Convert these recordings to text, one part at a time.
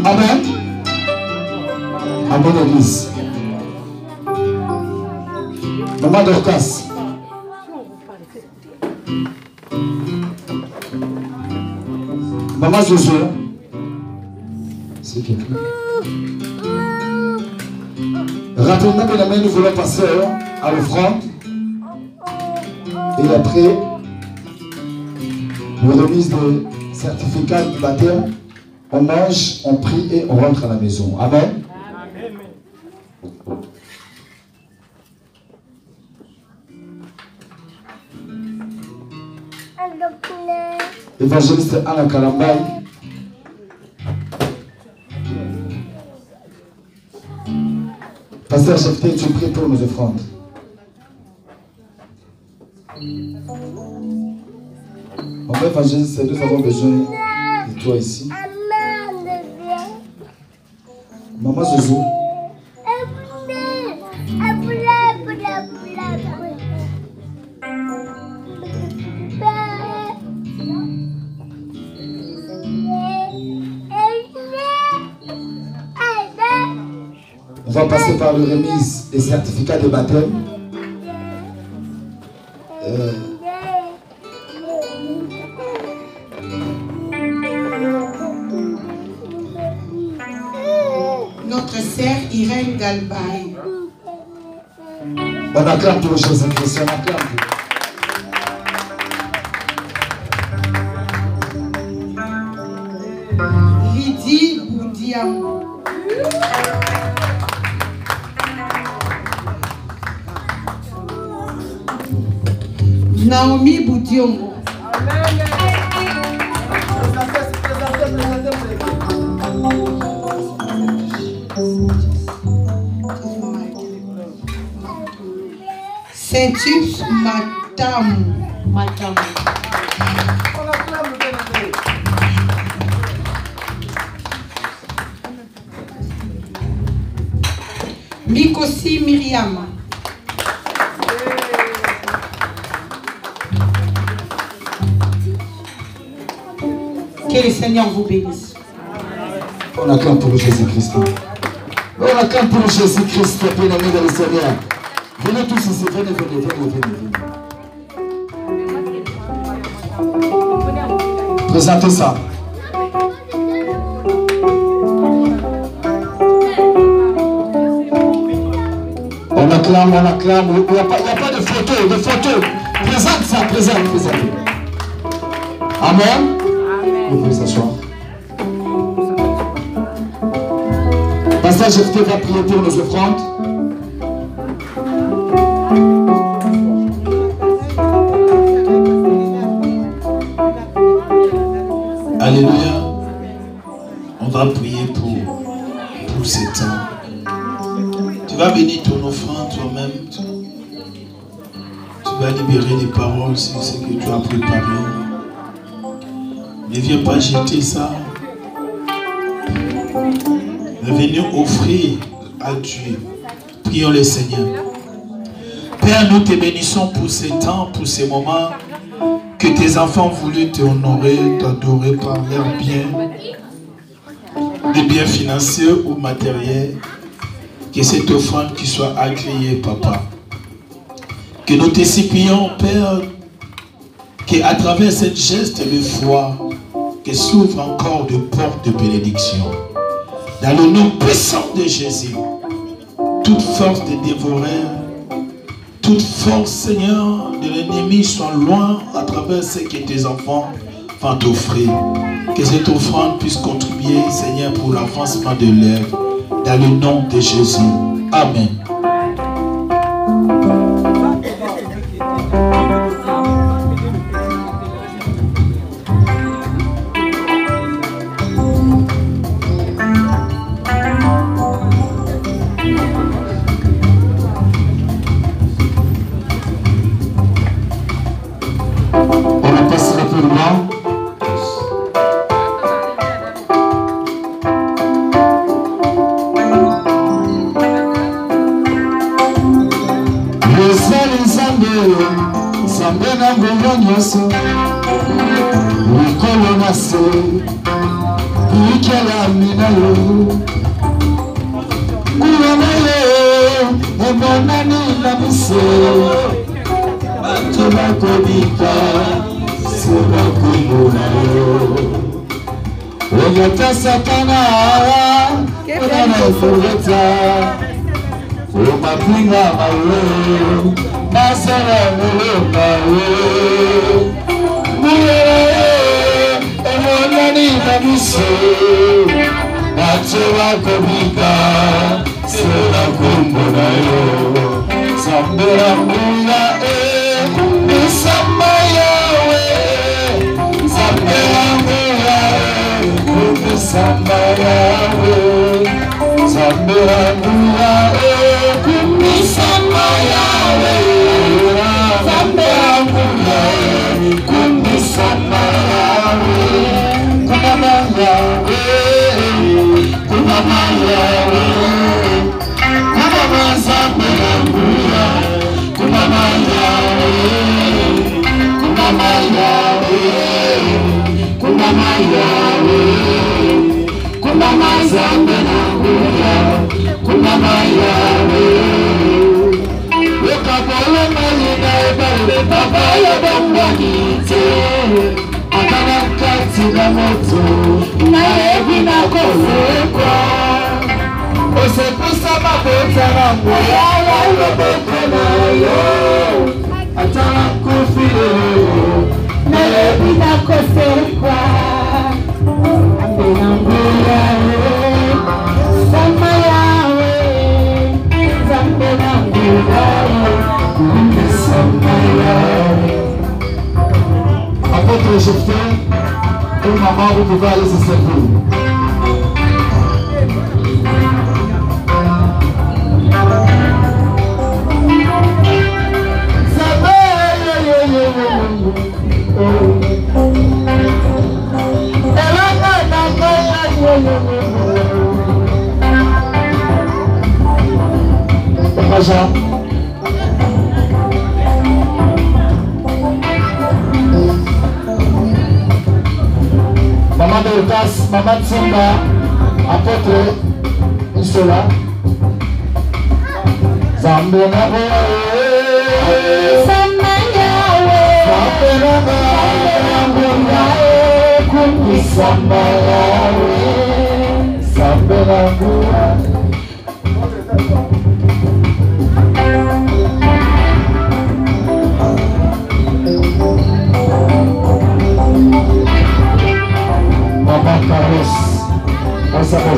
Amen. Amen, l'église. Maman Dorcas. Maman Josué. C'est quelqu'un. Rapidement, mesdames, nous voulons passer à l'offrande. Et après, la remise des certificats du baptême. On mange, on prie et on rentre à la maison. Amen. Évangéliste Anna Kalambay. Pasteur Chefté, tu pries pour nos offrandes. En fait, évangéliste, nous avons besoin de toi ici. Maman Zozo. On va passer par la remise des certificats de baptême. Notre sœur Irène Galbaï. On acclame pour le Jésus-Christ, on acclame. Lydie Boudiambo. Naomi Boudiongo. Saint-Tubes Madame. Mikosi Myriam. Que le Seigneur vous bénisse. On acclame pour le Jésus-Christ. On acclame pour le Jésus-Christ, bien-aimé dans le Seigneur. Venez tous ici, venez. Présentez ça. On acclame. Il n'y a pas de photos. Présente ça, présente. Amen. Vous pouvez s'asseoir. Pasteur Jephté va prier pour nos offrandes. Alléluia. On va prier pour ces temps. Tu vas bénir ton offrande toi-même. Tu vas libérer les paroles sur ce que tu as préparé. Ne viens pas jeter ça. Venez offrir à Dieu. Prions le Seigneur. Père, nous te bénissons pour ces temps, pour ces moments que tes enfants voulaient t'honorer, t'adorer par leurs biens, des biens financiers ou matériels. Que cette offrande qui soit agréée, Papa. Que nous te supplions, Père, qu'à travers ce geste de foi, que s'ouvre encore de portes de bénédiction. Dans le nom puissant de Jésus, toute force de dévorer, toute force, Seigneur, de l'ennemi soit loin à travers ce que tes enfants vont t'offrir. Que cette offrande puisse contribuer, Seigneur, pour l'avancement de l'œuvre. Dans le nom de Jésus. Amen. Nzambe na nguya nyonso likolo na se ikelami na yo nguya na yo emonani na miso bato bakobika se bakombo na yo oyata satana onana eforeta omapinga mawe nasara molonga we nguya emonani na miso bato bakobika se bakombo na yo Zambera nguya Nisamba yawe Zambera nguya Nisamba yawe Zambera nguya Nisamba yawe Zambera nguya Nisamba yawe Kumama yawe Kumama yawe Kumama Zambera nguya Kumama yawe Kumama yawe Kumama yawe Kumama Zambera nguya Kumama yawe Wekapole malina ebale papa ya bambwanite Akana kati na moto na ebi na kosekwa Osekusa mabota na mboya ya loboko na yo Atana kufile na ebi na kosekwa Ambena mboya Sama yawe Zambena mboya Sama yawe Apôtre Jephthé, une maman, vous pouvez aller se servir. Maman de Lucas, maman Tsimba, apôtre, ils sont là. Zambena Maman Carlos, on s'appelle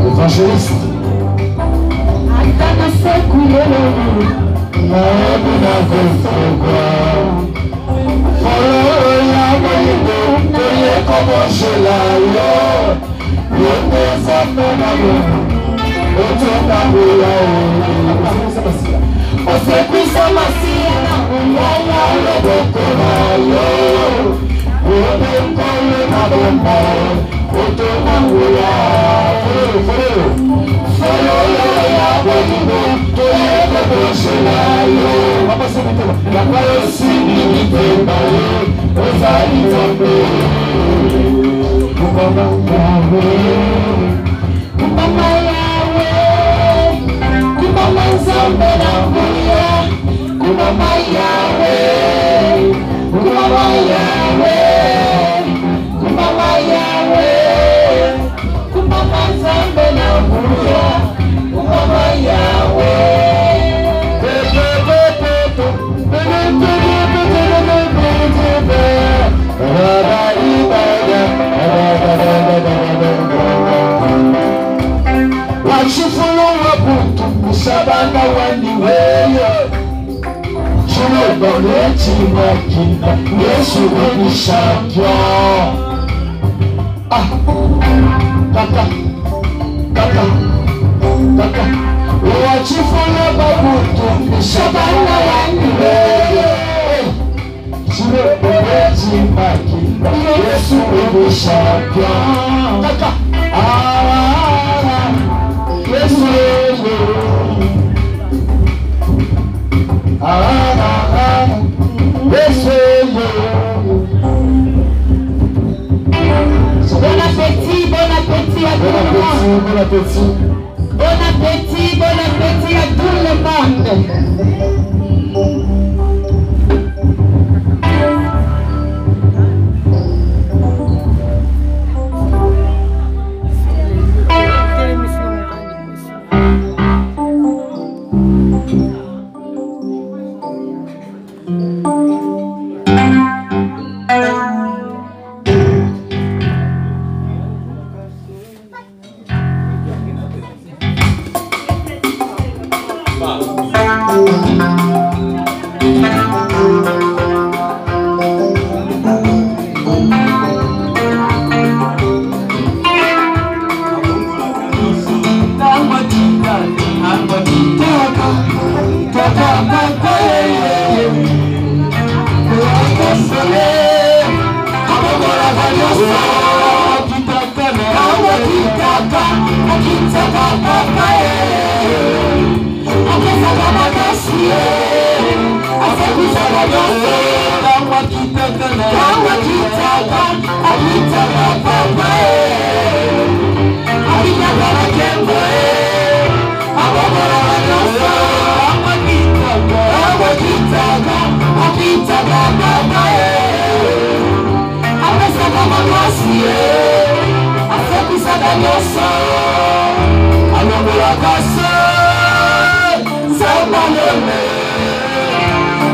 évangéliste. Atana sekulelo, naebu na kufugwa. Follow ya mwingo, toye komo shelayo. Yende zamena yo, otoka huya o. Osekuisa masia na umaya loboko na yo. Yende mkole na bomba, otoka huya Follow ya mwingo, toye komo shelayo. La kwayo sini nitemba yo, ozali tombe. Kumama yawe, Kumama yawe, Kumama Nzambe na nguya, Kumama yawe, Kumama yawe, Kumama yawe, Kumama Nzambe na nguya, Kumama yawe. Wachifulu wabutu musabana wandiweyo Chino bolechi wakina Yesu wani champion Kaka Wachifulu wabutu musabana wandiweyo Chino bolechi wakina Yesu wani champion Kaka Yesu bon appétit. Bon appétit à tout le monde.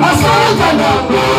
Asal